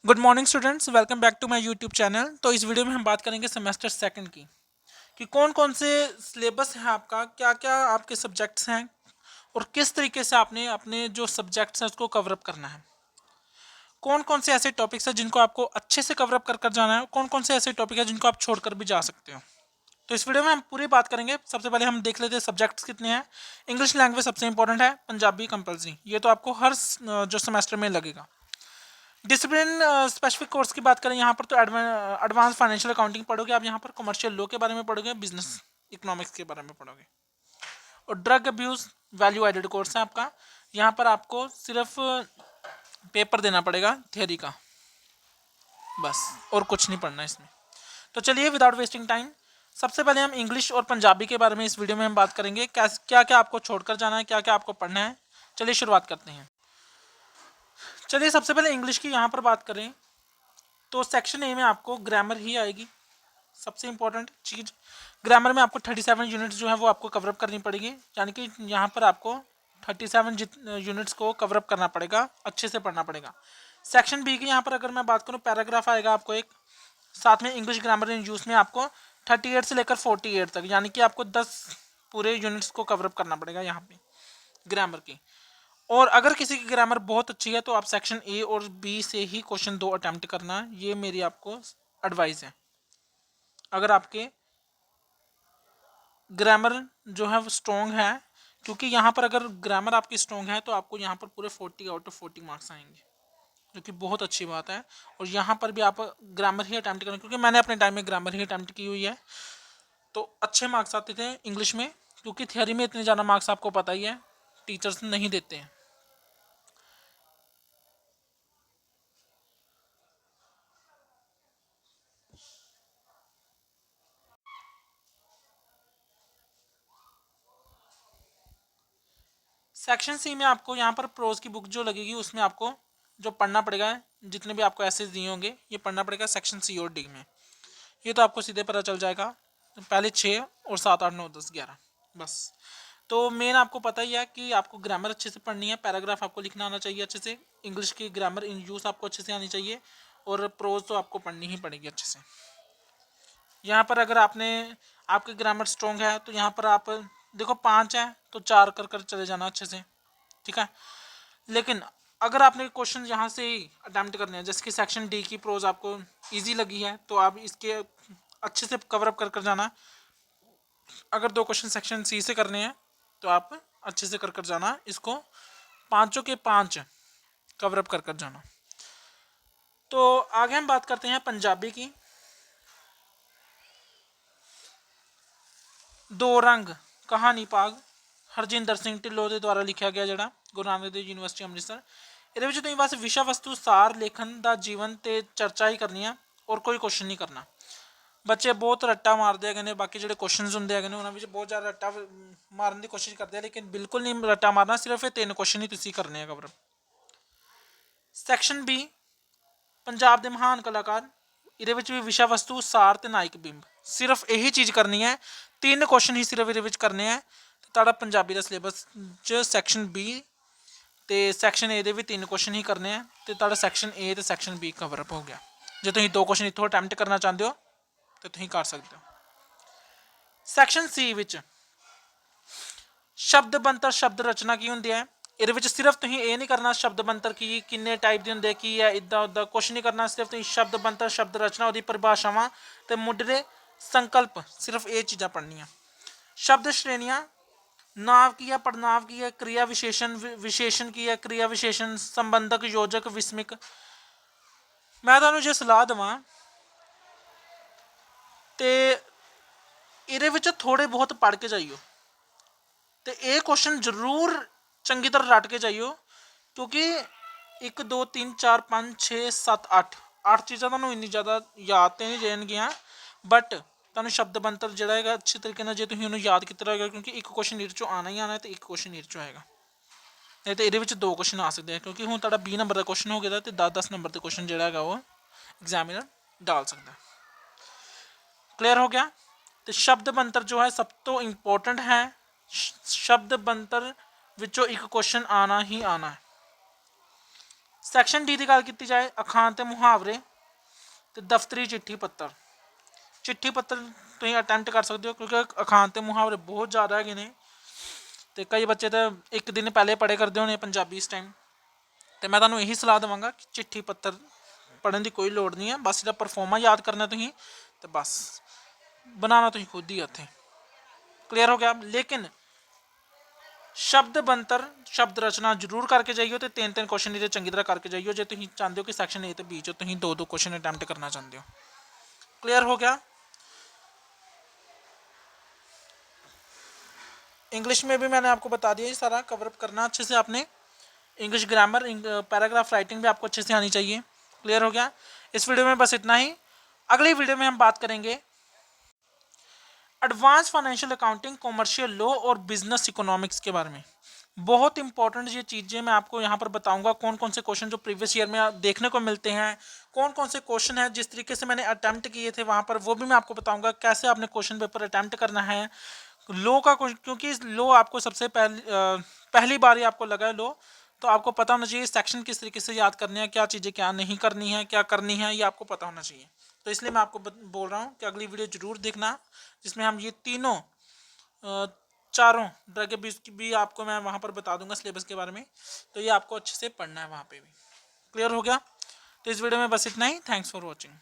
Good morning students, welcome back to my YouTube channel. तो इस video में हम बात करेंगे सेमेस्टर सेकंड की कि कौन कौन से सिलेबस है आपका, क्या क्या आपके सब्जेक्ट्स हैं और किस तरीके से आपने अपने जो सब्जेक्ट्स हैं उसको कवरअप करना है। कौन कौन से ऐसे टॉपिक्स हैं जिनको आपको अच्छे से कवरअप कर कर जाना है, कौन कौन से ऐसे टॉपिक हैं जिनको आप छोड़कर भी जा सकते हो। तो इस वीडियो में हम पूरी बात करेंगे। सबसे पहले हम देख लेते हैं सब्जेक्ट्स कितने हैं। इंग्लिश लैंग्वेज सबसे इंपॉर्टेंट है, पंजाबी कंपलसरी, ये तो आपको हर जो सेमेस्टर में लगेगा। डिसिप्लिन स्पेसिफिक कोर्स की बात करें यहाँ पर तो एडवांस फाइनेंशियल अकाउंटिंग पढ़ोगे आप, यहाँ पर कमर्शियल लॉ के बारे में पढ़ोगे, बिजनेस इकोनॉमिक्स के बारे में पढ़ोगे। और drug abuse value added course है आपका, यहाँ पर आपको सिर्फ पेपर देना पड़ेगा थियोरी का, बस, और कुछ नहीं पढ़ना इसमें। तो चलिए विदाउट वेस्टिंग टाइम सबसे पहले हम इंग्लिश और पंजाबी के बारे में इस वीडियो में हम बात करेंगे, क्या क्या क्या आपको छोड़कर जाना है, क्या क्या आपको पढ़ना है। चलिए शुरुआत करते हैं। चलिए सबसे पहले इंग्लिश की यहाँ पर बात करें तो सेक्शन ए में आपको ग्रामर ही आएगी, सबसे इंपॉर्टेंट चीज़। ग्रामर में आपको 37 यूनिट्स जो है वो आपको कवरअप करनी पड़ेगी, यानी कि यहाँ पर आपको 37 यूनिट्स को कवरअप करना पड़ेगा, अच्छे से पढ़ना पड़ेगा। सेक्शन बी की यहाँ पर अगर मैं बात करूँ, पैराग्राफ आएगा आपको एक, साथ में इंग्लिश ग्रामर इन यूज़ में आपको 38 से लेकर 48 तक, यानी कि आपको 10 पूरे यूनिट्स को कवरअप करना पड़ेगा यहाँ पे ग्रामर की। और अगर किसी की ग्रामर बहुत अच्छी है तो आप सेक्शन ए और बी से ही क्वेश्चन 2 अटैम्प्ट करना, ये मेरी आपको एडवाइस है। अगर आपके ग्रामर जो है वो स्ट्रॉन्ग है, क्योंकि यहाँ पर अगर ग्रामर आपकी स्ट्रॉन्ग है तो आपको यहाँ पर पूरे 40 आउट ऑफ 40 मार्क्स आएंगे, जो कि बहुत अच्छी बात है। और यहाँ पर भी आप ग्रामर ही अटैम्प्ट करें, क्योंकि मैंने अपने टाइम में ग्रामर ही अटैम्प्ट की हुई है, तो अच्छे मार्क्स आते थे इंग्लिश में, क्योंकि थियोरी में इतने ज़्यादा मार्क्स आपको पता ही है टीचर्स नहीं देते हैं। सेक्शन सी में आपको यहाँ पर प्रोज की बुक जो लगेगी उसमें आपको जो पढ़ना पड़ेगा, जितने भी आपको ऐसे दिए होंगे ये पढ़ना पड़ेगा सेक्शन सी और डी में। ये तो आपको सीधे पता चल जाएगा, पहले 6 और 7 8 9 10 11, बस। तो मेन आपको पता ही है कि आपको ग्रामर अच्छे से पढ़नी है, पैराग्राफ आपको लिखना आना चाहिए अच्छे से, इंग्लिश की ग्रामर इन यूज़ आपको अच्छे से आनी चाहिए, और प्रोज तो आपको पढ़नी ही पड़ेगी अच्छे से। यहाँ पर अगर आपने आपके ग्रामर स्ट्रॉन्ग है तो यहाँ पर आप देखो 5 है तो 4 कर कर चले जाना अच्छे से, ठीक है। लेकिन अगर आपने क्वेश्चन यहाँ से ही अटैम्प्ट करने हैं, जैसे कि सेक्शन डी की प्रोज आपको इजी लगी है तो आप इसके अच्छे से कवरअप कर कर जाना। अगर 2 क्वेश्चन सेक्शन सी से करने हैं तो आप अच्छे से कर कर जाना, इसको 5 के 5 कवरअप कर कर जाना। तो आगे हम बात करते हैं पंजाबी की। दो रंग कहानी भाग हरजिंदर सिंह ढिल्लों के द्वारा लिखा गया, जोड़ा गुरु नानक देव यूनिवर्सिटी अमृतसर। ये तुम बस विषय वस्तु सार लेखन का जीवन ते चर्चा ही करनी है और कोई क्वेश्चन नहीं करना। बच्चे बहुत रट्टा मारते हैं, बाकी जो क्वेश्चन होंगे हैं उन्होंने बहुत ज़्यादा रट्टा मारने की कोशिश करते हैं, लेकिन बिल्कुल नहीं रट्टा मारना, सिर्फ ये 3 क्वेश्चन ही तुम करने हैं कवर। सैक्शन बी पंजाब के महान कलाकार, ये भी विषय वस्तु सार ते नायक बिंब, सिर्फ यही चीज़ करनी है, 3 क्वेश्चन ही सिर्फ ये करने हैं। तो पंजाबी का सिलेबस च सैक्शन बी तो सैक्शन ए भी 3 क्वेश्चन ही करने हैं, तो सैक्शन ए तो सैक्शन बी कवरअप हो गया। जो तुम 2 क्वेश्चन इतों अटैम्प्ट करना चाहते हो तो तुम कर सकते हो। सैक्शन सी विच शब्द बनतर शब्द रचना की होंगी है, ये सिर्फ तुम ये नहीं करना शब्द बनतर की किन्ने टाइप के होंगे की है इदा उदा कुछ नहीं करना, सिर्फ तुम शब्द बनतर शब्द रचना वो परिभाषावां तो मुढ़ले संकल्प, सिर्फ ये चीज़ा पढ़निया। शब्द श्रेणियाँ, नाव की है, पड़नाव की है, क्रिया विशेषण विशेषण की है, क्रिया विशेषण संबंधक योजक विस्मिक। मैं तुहानू जो सलाह देवां तो ये थोड़े बहुत पढ़ के जाइयो, तो ये क्वेश्चन जरूर चंगी तरह रट के जाइयो, क्योंकि 1 2 3 4 5 6 7 8 चीज़ा तुहानू इन्नी ज़्यादा याद तो नहीं रहनगियां, बट तुहानू शब्द बनतर जोड़ा है अच्छे तरीके जो तुम उन्होंने याद किया रहेगा, क्योंकि एक क्वेश्चन नीर चो आना ही आना है तो एक क्वेश्चन नीर चो आएगा, नहीं तो ये 2 क्वेश्चन आ सकते हैं, क्योंकि हूँ तुहाडा 20 नंबर का क्वेश्चन हो गया तो 10 नंबर के क्वेश्चन जोड़ा है वो एग्जामिनर डाल सकता है। क्लियर हो गया। तो शब्द बनतर जो है सब तो इंपॉर्टेंट है, शब्द बनतर विचों एक क्वेश्चन आना ही आना है। सैक्शन डी की गल की जाए अखान ते मुहावरे ते दफ्तरी चिट्ठी पत्तर। चिट्ठी पत्तर तुम अटैम्प्ट कर सकते हो क्योंकि अखान ते मुहावरे बहुत ज़्यादा है, तो कई बच्चे तो एक दिन पहले पढ़े करते होने पंजाबी इस टाइम। तो मैं तुम्हें यही सलाह देवांगा कि चिट्ठी पत्तर पढ़ने की कोई लोड़ नहीं है, बस इसका परफॉर्मा याद करना तुम, तो बस बनाना तुम खुद ही उत्थे। क्लियर हो गया। लेकिन शब्द बनतर शब्द रचना जरूर करके जाइए, तो 3-3 क्वेश्चन ये चंगी तरह करके जाइए जो तुम चाहते हो कि सैक्शन ए तो बी चो तुम 2-2 क्वेश्चन अटैम्प्ट करना चाहते हो। क्लियर हो गया। इंग्लिश में भी मैंने आपको बता दिया, ये सारा कवरअप करना अच्छे से आपने। इंग्लिश ग्रामर, पैराग्राफ राइटिंग भी आपको अच्छे से आनी चाहिए। क्लियर हो गया। इस वीडियो में बस इतना ही। अगली वीडियो में हम बात करेंगे advance financial accounting, commercial law और बिजनेस इकोनॉमिक्स के बारे में। बहुत इंपॉर्टेंट ये चीज़ें मैं आपको यहाँ पर बताऊंगा, कौन कौन से क्वेश्चन जो प्रीवियस ईयर में देखने को मिलते हैं, कौन कौन से क्वेश्चन है जिस तरीके से मैंने अटैम्प्ट किए थे वहाँ पर, वो भी मैं आपको बताऊंगा कैसे आपने क्वेश्चन पेपर अटैम्प्ट करना है। लो का क्योंकि लो आपको सबसे पहली बार ही आपको लगा है लो, तो आपको पता होना चाहिए सेक्शन किस तरीके से याद करने हैं, क्या चीज़ें क्या नहीं करनी है, क्या करनी है, ये आपको पता होना चाहिए। तो इसलिए मैं आपको बोल रहा हूँ कि अगली वीडियो जरूर देखना, जिसमें हम ये तीनों चारों ड्रग अब्यूज की भी आपको मैं वहाँ पर बता दूंगा सिलेबस के बारे में, तो ये आपको अच्छे से पढ़ना है वहाँ पे भी। क्लियर हो गया। तो इस वीडियो में बस इतना ही। Thanks for watching.